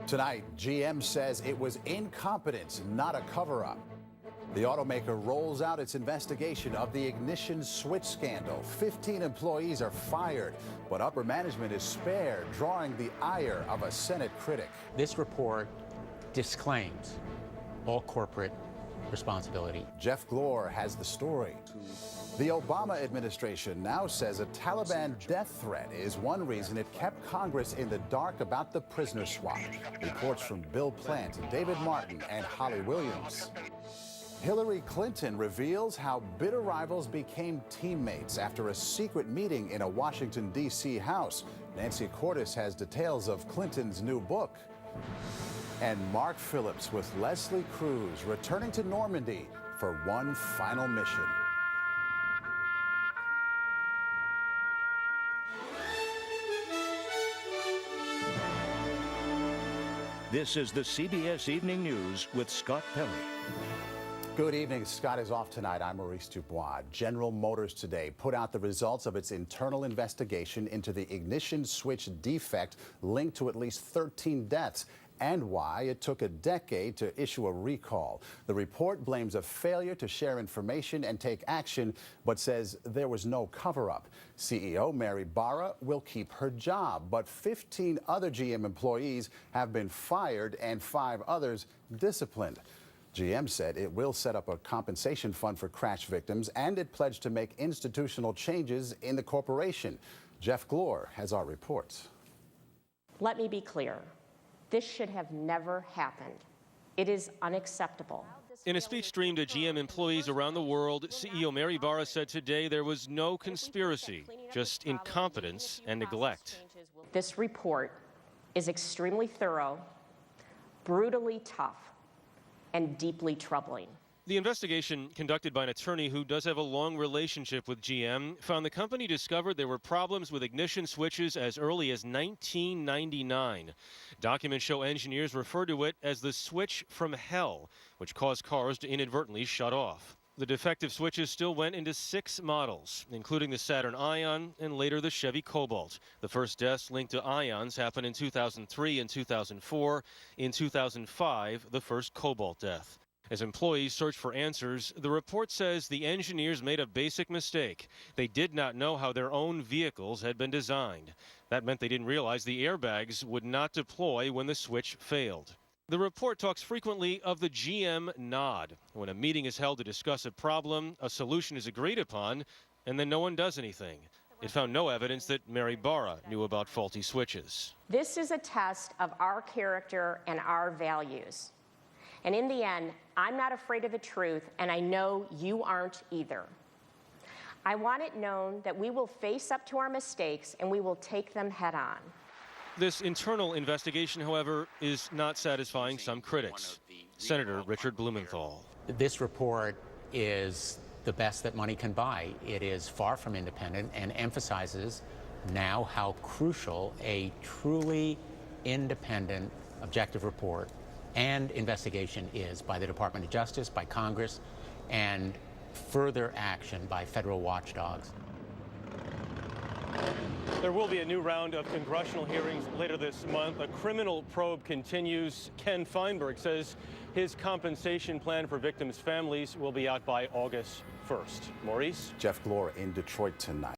Tonight, GM says it was incompetence, not a cover-up. The automaker rolls out its investigation of the ignition switch scandal. 15 employees are fired, but upper management is spared, drawing the ire of a Senate critic. This report disclaims all corporate responsibility. Jeff Glor has the story. The Obama administration now says a Taliban death threat is one reason it kept Congress in the dark about the prisoner swap. Reports from Bill Plant, David Martin, and Holly Williams. Hillary Clinton reveals how bitter rivals became teammates after a secret meeting in a Washington, D.C. house. Nancy Cordes has details of Clinton's new book. And Mark Phillips with Leslie Cruz returning to Normandy for one final mission. This is the CBS Evening News with Scott Pelley. Good evening. Scott is off tonight. I'm Maurice Dubois. General Motors today put out the results of its internal investigation into the ignition switch defect linked to at least 13 deaths and why it took a decade to issue a recall. The report blames a failure to share information and take action, but says there was no cover-up. CEO Mary Barra will keep her job, but 15 other GM employees have been fired and 5 others disciplined. GM said it will set up a compensation fund for crash victims, and it pledged to make institutional changes in the corporation. Jeff Glor has our reports. Let me be clear. This should have never happened. It is unacceptable. In a speech streamed to GM employees around the world, CEO Mary Barra said today there was no conspiracy, just incompetence and neglect. This report is extremely thorough, brutally tough, and deeply troubling. The investigation, conducted by an attorney who does have a long relationship with GM, found the company discovered there were problems with ignition switches as early as 1999. Documents show engineers refer to it as the switch from hell, which caused cars to inadvertently shut off. The defective switches still went into 6 models, including the Saturn Ion and later the Chevy Cobalt. The first deaths linked to Ions happened in 2003 and 2004. In 2005, the first Cobalt death. As employees search for answers, the report says the engineers made a basic mistake. They did not know how their own vehicles had been designed. That meant they didn't realize the airbags would not deploy when the switch failed. The report talks frequently of the GM nod. When a meeting is held to discuss a problem, a solution is agreed upon, and then no one does anything. It found no evidence that Mary Barra knew about faulty switches. This is a test of our character and our values. And in the end, I'm not afraid of the truth, and I know you aren't either. I want it known that we will face up to our mistakes and we will take them head on. This internal investigation, however, is not satisfying some critics. Senator Richard Blumenthal. This report is the best that money can buy. It is far from independent and emphasizes now how crucial a truly independent, objective report and investigation is by the Department of Justice, by Congress, and further action by federal watchdogs. There will be a new round of congressional hearings later this month. A criminal probe continues. Ken Feinberg says his compensation plan for victims' families will be out by August 1st. Maurice? Jeff Glor in Detroit tonight.